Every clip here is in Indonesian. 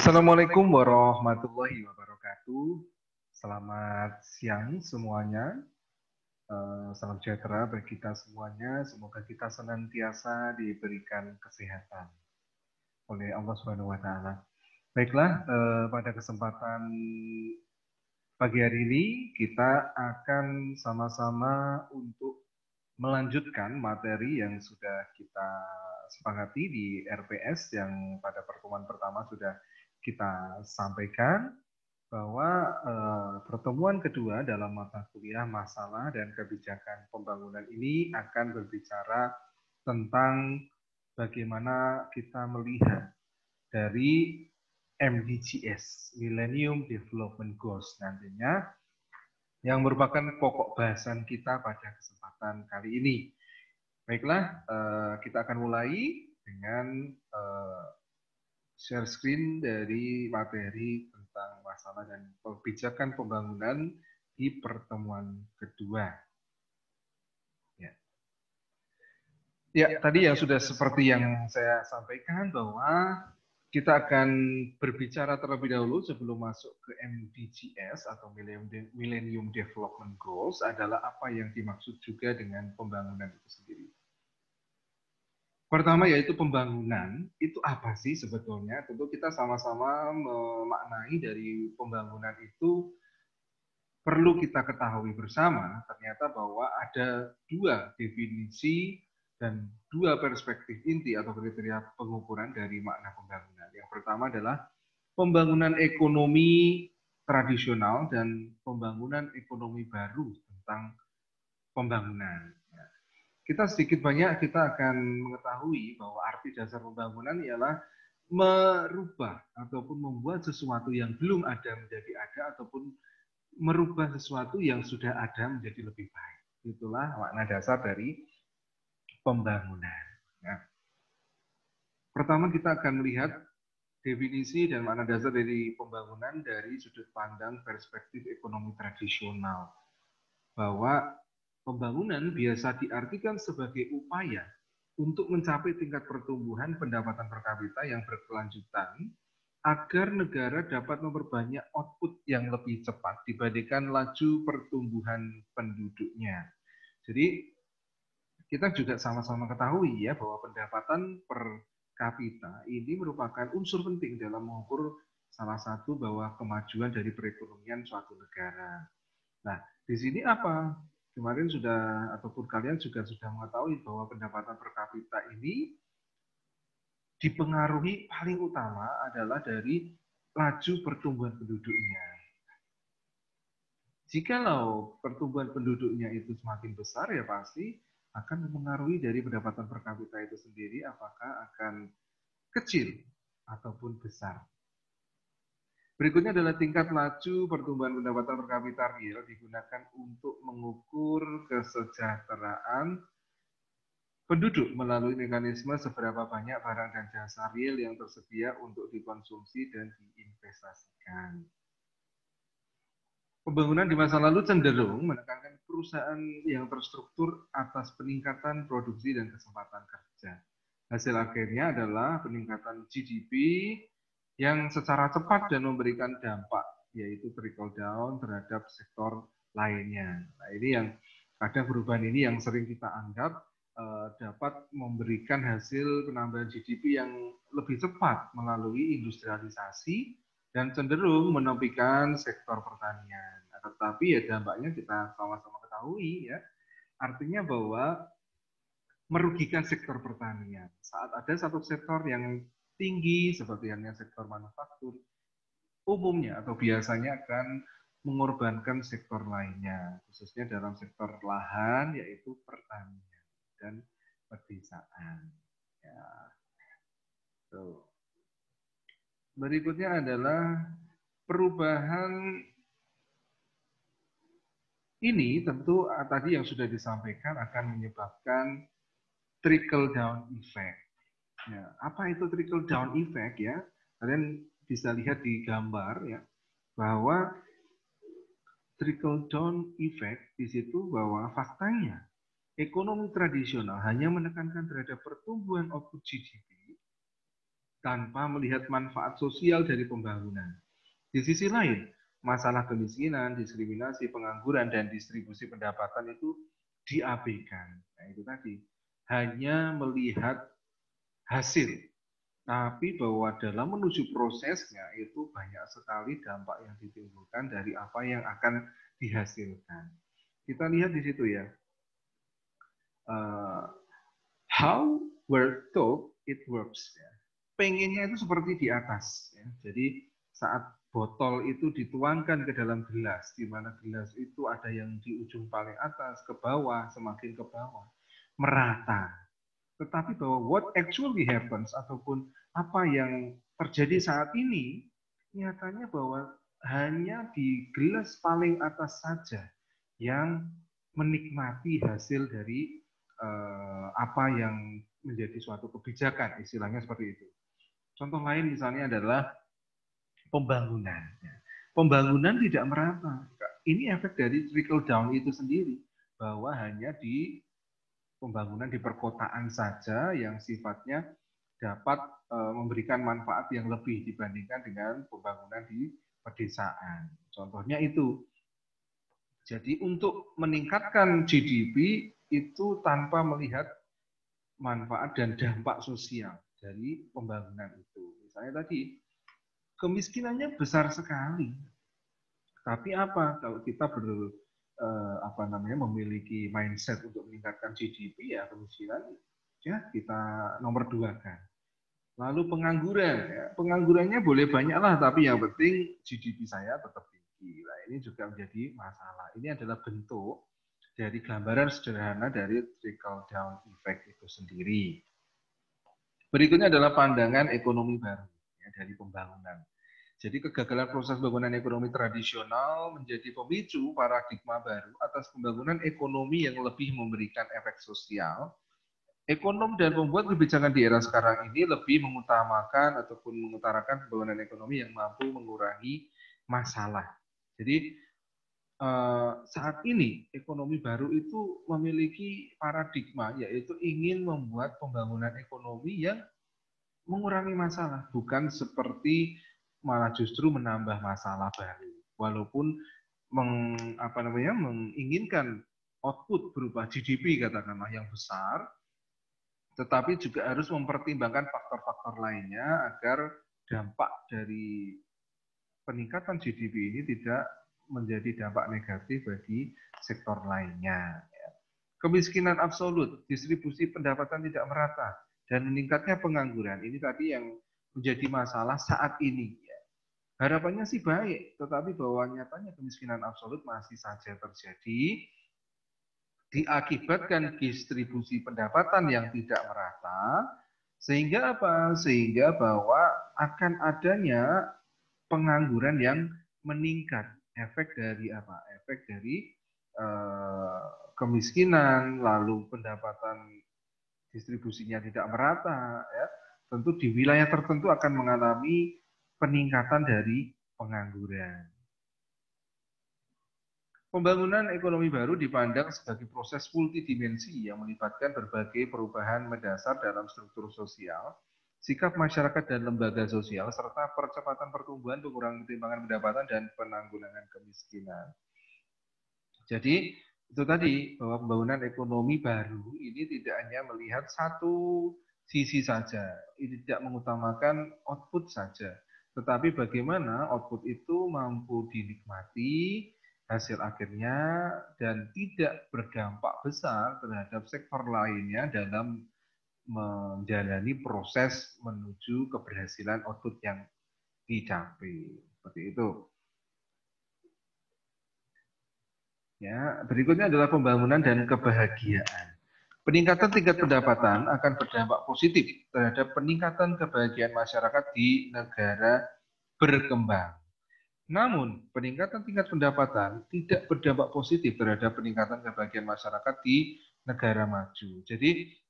Assalamualaikum warahmatullahi wabarakatuh. Selamat siang semuanya. Salam sejahtera bagi kita semuanya. Semoga kita senantiasa diberikan kesehatan oleh Allah Subhanahu wa Ta'ala. Baiklah, pada kesempatan pagi hari ini kita akan sama-sama untuk melanjutkan materi yang sudah kita sepakati di RPS yang pada pertemuan pertama sudah kita sampaikan bahwa pertemuan kedua dalam mata kuliah masalah dan kebijakan pembangunan ini akan berbicara tentang bagaimana kita melihat dari MDGs, Millennium Development Goals nantinya, yang merupakan pokok bahasan kita pada kesempatan kali ini. Baiklah, kita akan mulai dengan share screen dari materi tentang masalah dan kebijakan pembangunan di pertemuan kedua. Ya, tadi yang sudah seperti yang saya sampaikan bahwa kita akan berbicara terlebih dahulu sebelum masuk ke MDGs atau Millennium Development Goals adalah apa yang dimaksud juga dengan pembangunan itu sendiri. Pertama yaitu pembangunan, itu apa sih sebetulnya? Tentu kita sama-sama memaknai dari pembangunan itu perlu kita ketahui bersama ternyata bahwa ada dua definisi dan dua perspektif inti atau kriteria pengukuran dari makna pembangunan. Yang pertama adalah pembangunan ekonomi tradisional dan pembangunan ekonomi baru tentang pembangunan. Kita sedikit banyak kita akan mengetahui bahwa arti dasar pembangunan ialah merubah ataupun membuat sesuatu yang belum ada menjadi ada ataupun merubah sesuatu yang sudah ada menjadi lebih baik. Itulah makna dasar dari pembangunan. Nah, pertama kita akan melihat definisi dan makna dasar dari pembangunan dari sudut pandang perspektif ekonomi tradisional. Bahwa pembangunan biasa diartikan sebagai upaya untuk mencapai tingkat pertumbuhan pendapatan per kapita yang berkelanjutan agar negara dapat memperbanyak output yang lebih cepat dibandingkan laju pertumbuhan penduduknya. Jadi kita juga sama-sama ketahui ya bahwa pendapatan per kapita ini merupakan unsur penting dalam mengukur salah satu bahwa kemajuan dari perekonomian suatu negara. Nah, di sini apa? Kemarin sudah ataupun kalian juga sudah mengetahui bahwa pendapatan per kapita ini dipengaruhi paling utama adalah dari laju pertumbuhan penduduknya. Jikalau pertumbuhan penduduknya itu semakin besar ya pasti akan mempengaruhi dari pendapatan per kapita itu sendiri apakah akan kecil ataupun besar. Berikutnya adalah tingkat laju pertumbuhan pendapatan per kapita real digunakan untuk mengukur kesejahteraan penduduk melalui mekanisme seberapa banyak barang dan jasa real yang tersedia untuk dikonsumsi dan diinvestasikan. Pembangunan di masa lalu cenderung menekankan perusahaan yang terstruktur atas peningkatan produksi dan kesempatan kerja. Hasil akhirnya adalah peningkatan GDP yang secara cepat dan memberikan dampak, yaitu trickle down terhadap sektor lainnya. Nah, ini yang kadang perubahan ini yang sering kita anggap dapat memberikan hasil penambahan GDP yang lebih cepat melalui industrialisasi dan cenderung menepikan sektor pertanian. Tetapi ya dampaknya kita sama-sama ketahui ya, artinya bahwa merugikan sektor pertanian. Saat ada satu sektor yang tinggi seperti halnya sektor manufaktur, umumnya atau biasanya akan mengorbankan sektor lainnya, khususnya dalam sektor lahan yaitu pertanian dan pedesaan. Ya. Tuh. Berikutnya adalah perubahan ini tentu tadi yang sudah disampaikan akan menyebabkan trickle down effect. Ya, apa itu trickle down effect ya? Kalian bisa lihat di gambar ya bahwa trickle down effect di situ bahwa faktanya ekonomi tradisional hanya menekankan terhadap pertumbuhan output GDP tanpa melihat manfaat sosial dari pembangunan. Di sisi lain, masalah kemiskinan, diskriminasi, pengangguran, dan distribusi pendapatan itu diabaikan. Nah, itu tadi. Hanya melihat hasil. Tapi bahwa dalam menuju prosesnya itu banyak sekali dampak yang ditimbulkan dari apa yang akan dihasilkan. Kita lihat di situ ya. How we're told it works. Ya. Pengennya itu seperti di atas. Ya. Jadi saat botol itu dituangkan ke dalam gelas, di mana gelas itu ada yang di ujung paling atas, ke bawah, semakin ke bawah, merata. Tetapi bahwa what actually happens, ataupun apa yang terjadi saat ini, nyatanya bahwa hanya di gelas paling atas saja yang menikmati hasil dari apa yang menjadi suatu kebijakan, istilahnya seperti itu. Contoh lain misalnya adalah pembangunan. Pembangunan tidak merata. Ini efek dari trickle down itu sendiri, bahwa hanya di pembangunan di perkotaan saja yang sifatnya dapat memberikan manfaat yang lebih dibandingkan dengan pembangunan di pedesaan. Contohnya itu. Jadi untuk meningkatkan GDP itu tanpa melihat manfaat dan dampak sosial dari pembangunan itu. Misalnya tadi, kemiskinannya besar sekali. Tapi apa kalau kita memiliki mindset untuk meningkatkan GDP, ya kemiskinan ya kita nomor 2 kan. Lalu pengangguran, ya. Penganggurannya boleh banyak lah, tapi yang penting GDP saya tetap tinggi. Nah, ini juga menjadi masalah. Ini adalah bentuk dari gambaran sederhana dari trickle down effect itu sendiri. Berikutnya adalah pandangan ekonomi baru ya, dari pembangunan. Jadi kegagalan proses pembangunan ekonomi tradisional menjadi pemicu paradigma baru atas pembangunan ekonomi yang lebih memberikan efek sosial. Ekonom dan pembuat kebijakan di era sekarang ini lebih mengutamakan ataupun mengutarakan pembangunan ekonomi yang mampu mengurangi masalah. Jadi saat ini ekonomi baru itu memiliki paradigma, yaitu ingin membuat pembangunan ekonomi yang mengurangi masalah, bukan seperti malah justru menambah masalah baru. Walaupun menginginkan output berupa GDP katakanlah yang besar, tetapi juga harus mempertimbangkan faktor-faktor lainnya agar dampak dari peningkatan GDP ini tidak menjadi dampak negatif bagi sektor lainnya. Kemiskinan absolut, distribusi pendapatan tidak merata, dan meningkatnya pengangguran. Ini tadi yang menjadi masalah saat ini. Harapannya sih baik, tetapi bahwa nyatanya kemiskinan absolut masih saja terjadi, diakibatkan distribusi pendapatan yang tidak merata, sehingga apa? Sehingga bahwa akan adanya pengangguran yang meningkat. Efek dari apa? Efek dari kemiskinan, lalu pendapatan distribusinya tidak merata, ya. Tentu di wilayah tertentu akan mengalami peningkatan dari pengangguran. Pembangunan ekonomi baru dipandang sebagai proses multidimensi yang melibatkan berbagai perubahan mendasar dalam struktur sosial, sikap masyarakat dan lembaga sosial, serta percepatan pertumbuhan, pengurangan ketimpangan pendapatan, dan penanggulangan kemiskinan. Jadi, itu tadi, bahwa pembangunan ekonomi baru ini tidak hanya melihat satu sisi saja, ini tidak mengutamakan output saja, tetapi bagaimana output itu mampu dinikmati, hasil akhirnya, dan tidak berdampak besar terhadap sektor lainnya dalam menjalani proses menuju keberhasilan output yang dicapai. Seperti itu. Ya, berikutnya adalah pembangunan dan kebahagiaan. Peningkatan tingkat pendapatan akan berdampak positif terhadap peningkatan kebahagiaan masyarakat di negara berkembang. Namun, peningkatan tingkat pendapatan tidak berdampak positif terhadap peningkatan kebahagiaan masyarakat di negara maju. Jadi,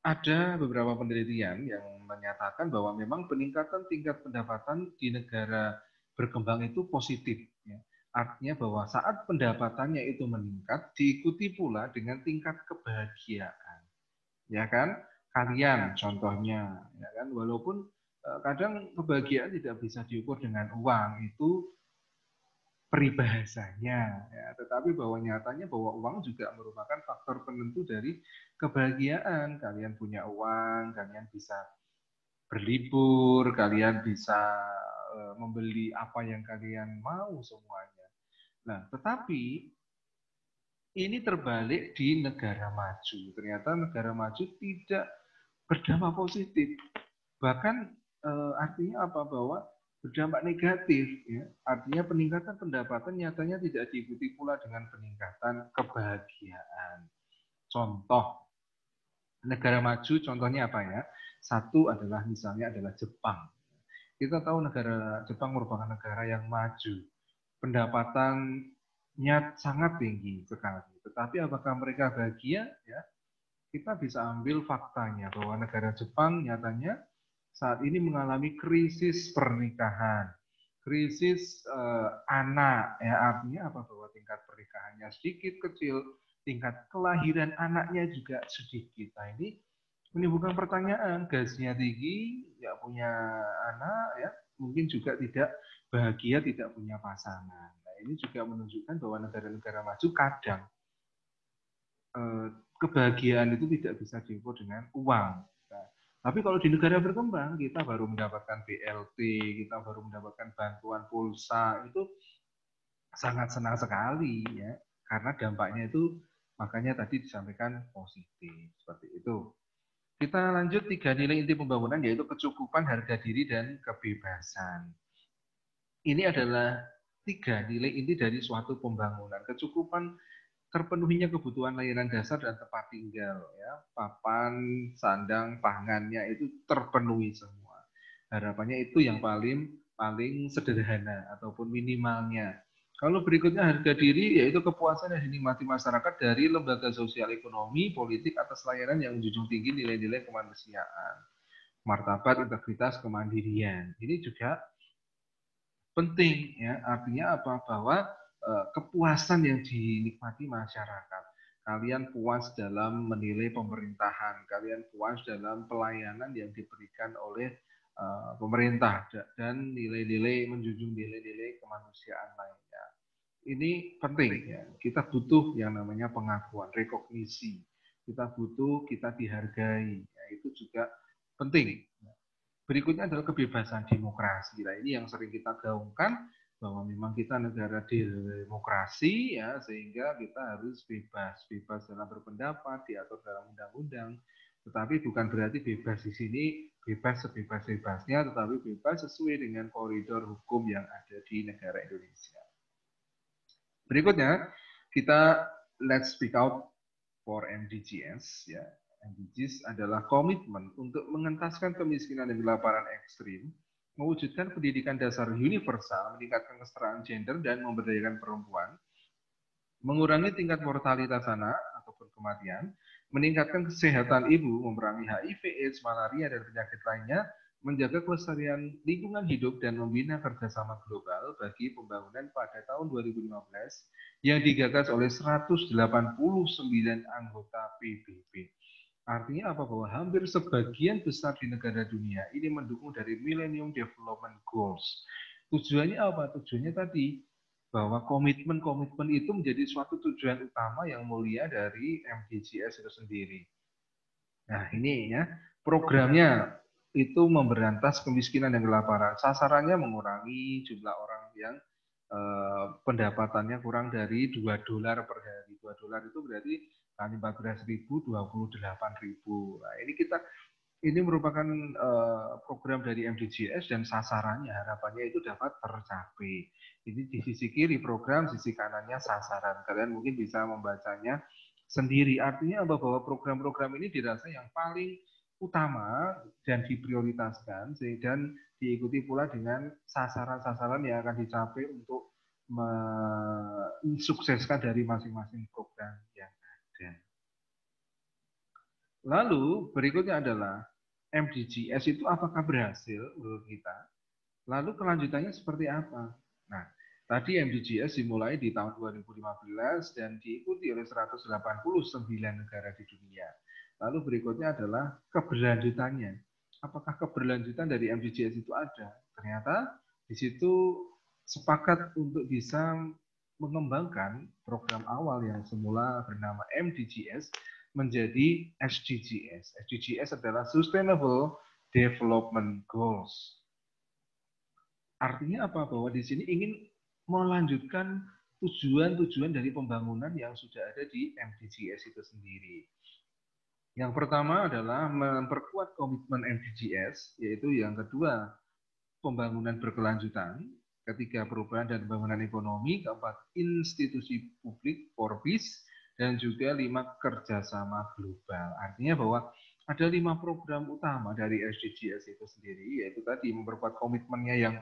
ada beberapa penelitian yang menyatakan bahwa memang peningkatan tingkat pendapatan di negara berkembang itu positif. Ya. Artinya bahwa saat pendapatannya itu meningkat, diikuti pula dengan tingkat kebahagiaan. Ya kan? kalian contohnya, ya kan, walaupun kadang kebahagiaan tidak bisa diukur dengan uang, itu peribahasanya, ya, tetapi bahwa nyatanya bahwa uang juga merupakan faktor penentu dari kebahagiaan. Kalian punya uang, kalian bisa berlibur, kalian bisa membeli apa yang kalian mau semuanya. Nah, tetapi ini terbalik di negara maju. Ternyata negara maju tidak berdampak positif. Bahkan artinya apa? Bahwa berdampak negatif. Ya. Artinya peningkatan pendapatan nyatanya tidak diikuti pula dengan peningkatan kebahagiaan. Contoh, negara maju contohnya apa ya? Satu adalah misalnya adalah Jepang. Kita tahu negara Jepang merupakan negara yang maju. Pendapatannya sangat tinggi sekali. Tetapi apakah mereka bahagia? Ya, kita bisa ambil faktanya bahwa negara Jepang nyatanya saat ini mengalami krisis pernikahan, krisis anak. Ya, artinya apa? Bahwa tingkat pernikahannya sedikit kecil, tingkat kelahiran anaknya juga sedikit. Nah, ini menimbulkan pertanyaan, gajinya tinggi, nggak punya anak, ya mungkin juga tidak bahagia, tidak punya pasangan. Nah, ini juga menunjukkan bahwa negara-negara maju kadang kebahagiaan itu tidak bisa diukur dengan uang. Nah, tapi kalau di negara berkembang, kita baru mendapatkan BLT, kita baru mendapatkan bantuan pulsa, itu sangat senang sekali, ya, karena dampaknya itu makanya tadi disampaikan positif seperti itu. Kita lanjut 3 nilai inti pembangunan, yaitu kecukupan, harga diri, dan kebebasan. Ini adalah 3 nilai inti dari suatu pembangunan. Kecukupan, terpenuhinya kebutuhan layanan dasar dan tempat tinggal. Ya. Papan, sandang, pangannya itu terpenuhi semua. Harapannya itu yang paling sederhana ataupun minimalnya. Kalau berikutnya harga diri, yaitu kepuasan yang dinikmati masyarakat dari lembaga sosial ekonomi, politik atas layanan yang menjunjung tinggi nilai-nilai kemanusiaan, martabat, integritas, kemandirian. Ini juga penting, ya. Artinya apa? Bahwa kepuasan yang dinikmati masyarakat. Kalian puas dalam menilai pemerintahan, kalian puas dalam pelayanan yang diberikan oleh pemerintah dan nilai-nilai menjunjung nilai-nilai kemanusiaan lainnya. Ini penting, ya. Kita butuh yang namanya pengakuan, rekognisi. Kita butuh kita dihargai. Ya, itu juga penting. Berikutnya adalah kebebasan demokrasi. Nah, ini yang sering kita gaungkan bahwa memang kita negara demokrasi, ya, sehingga kita harus bebas dalam berpendapat, diatur dalam undang-undang. Tetapi bukan berarti bebas di sini bebas sebebas-bebasnya, tetapi bebas sesuai dengan koridor hukum yang ada di negara Indonesia. Berikutnya, kita let's speak out for MDGs. Ya. MDGs adalah komitmen untuk mengentaskan kemiskinan dan kelaparan ekstrim, mewujudkan pendidikan dasar universal, meningkatkan kesetaraan gender dan memberdayakan perempuan, mengurangi tingkat mortalitas anak ataupun kematian, meningkatkan kesehatan ibu, memerangi HIV, AIDS, malaria, dan penyakit lainnya, menjaga kelestarian lingkungan hidup, dan membina kerjasama global bagi pembangunan pada tahun 2015 yang digagas oleh 189 anggota PBB. Artinya apa? Bahwa hampir sebagian besar di negara dunia ini mendukung dari Millennium Development Goals. Tujuannya apa? Tujuannya tadi bahwa komitmen-komitmen itu menjadi suatu tujuan utama yang mulia dari MDGs itu sendiri. Nah, ini ya, programnya itu memberantas kemiskinan dan kelaparan. Sasarannya mengurangi jumlah orang yang pendapatannya kurang dari $2 per hari. $2 itu berarti kali 14.000, 28.000. Nah, ini merupakan program dari MDGs dan sasarannya harapannya itu dapat tercapai. Ini di sisi kiri program, sisi kanannya sasaran. Kalian mungkin bisa membacanya sendiri. Artinya bahwa program-program ini dirasa yang paling utama dan diprioritaskan dan diikuti pula dengan sasaran-sasaran yang akan dicapai untuk mensukseskan dari masing-masing program yang ada. Lalu berikutnya adalah MDGs itu apakah berhasil menurut kita? Lalu kelanjutannya seperti apa? Nah, tadi MDGs dimulai di tahun 2015 dan diikuti oleh 189 negara di dunia. Lalu berikutnya adalah keberlanjutannya. Apakah keberlanjutan dari MDGs itu ada? Ternyata di situ sepakat untuk bisa mengembangkan program awal yang semula bernama MDGs menjadi SDGs. SDGs adalah Sustainable Development Goals. Artinya apa? Bahwa di sini ingin melanjutkan tujuan-tujuan dari pembangunan yang sudah ada di MDGs itu sendiri. Yang pertama adalah memperkuat komitmen MDGs, yaitu yang kedua pembangunan berkelanjutan, ketiga perubahan dan pembangunan ekonomi, keempat institusi publik for peace, dan juga 5 kerjasama global. Artinya bahwa ada 5 program utama dari SDGs itu sendiri, yaitu tadi memperkuat komitmennya yang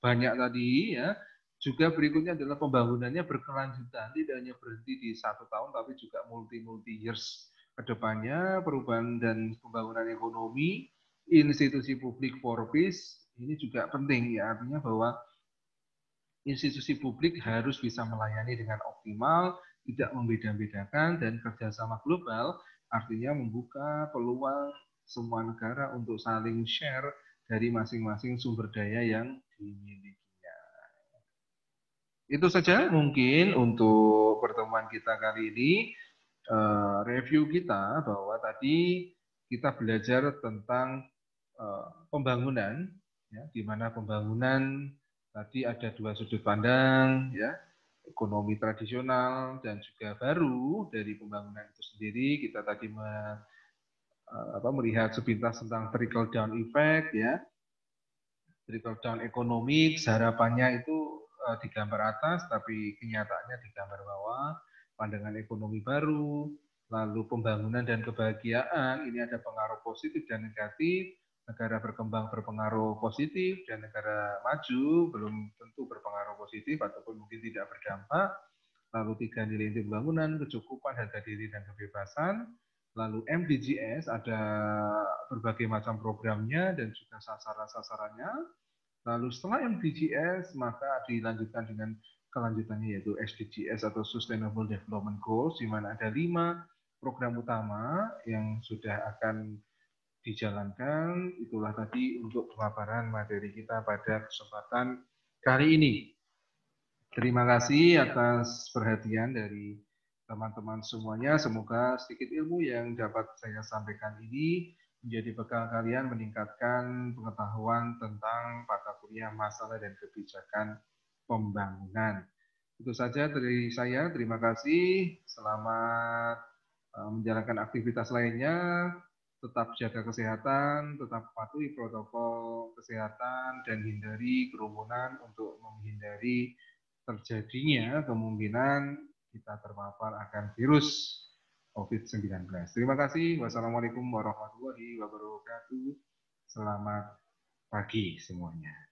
banyak tadi, ya. Juga berikutnya adalah pembangunannya berkelanjutan, tidak hanya berhenti di 1 tahun, tapi juga multi years kedepannya, perubahan dan pembangunan ekonomi, institusi publik for peace, ini juga penting ya, artinya bahwa institusi publik harus bisa melayani dengan optimal, tidak membeda-bedakan, dan kerjasama global artinya membuka peluang semua negara untuk saling share dari masing-masing sumber daya yang dimilikinya. Itu saja mungkin untuk pertemuan kita kali ini. Review kita bahwa tadi kita belajar tentang pembangunan, ya, di mana pembangunan tadi ada 2 sudut pandang, ya, ekonomi tradisional dan juga baru dari pembangunan itu sendiri. Kita tadi melihat sepintas tentang trickle down effect, ya, trickle down economics, harapannya itu di gambar atas, tapi kenyataannya di gambar bawah, pandangan ekonomi baru, lalu pembangunan dan kebahagiaan, ini ada pengaruh positif dan negatif, negara berkembang berpengaruh positif, dan negara maju belum tentu berpengaruh positif ataupun mungkin tidak berdampak. Lalu 3 nilai inti pembangunan, kecukupan, harga diri, dan kebebasan. Lalu MDGs ada berbagai macam programnya dan juga sasaran-sasarannya. Lalu setelah MDGs maka dilanjutkan dengan kelanjutannya yaitu SDGs atau Sustainable Development Goals, di mana ada 5 program utama yang sudah akan dijalankan. Itulah tadi untuk pemaparan materi kita pada kesempatan kali ini. Terima kasih atas perhatian dari teman-teman semuanya. Semoga sedikit ilmu yang dapat saya sampaikan ini menjadi bekal kalian meningkatkan pengetahuan tentang mata kuliah masalah dan kebijakan pembangunan. Itu saja dari saya. Terima kasih. Selamat menjalankan aktivitas lainnya. Tetap jaga kesehatan, tetap patuhi protokol kesehatan, dan hindari kerumunan untuk menghindari terjadinya kemungkinan kita terpapar akan virus COVID-19. Terima kasih. Wassalamualaikum warahmatullahi wabarakatuh. Selamat pagi semuanya.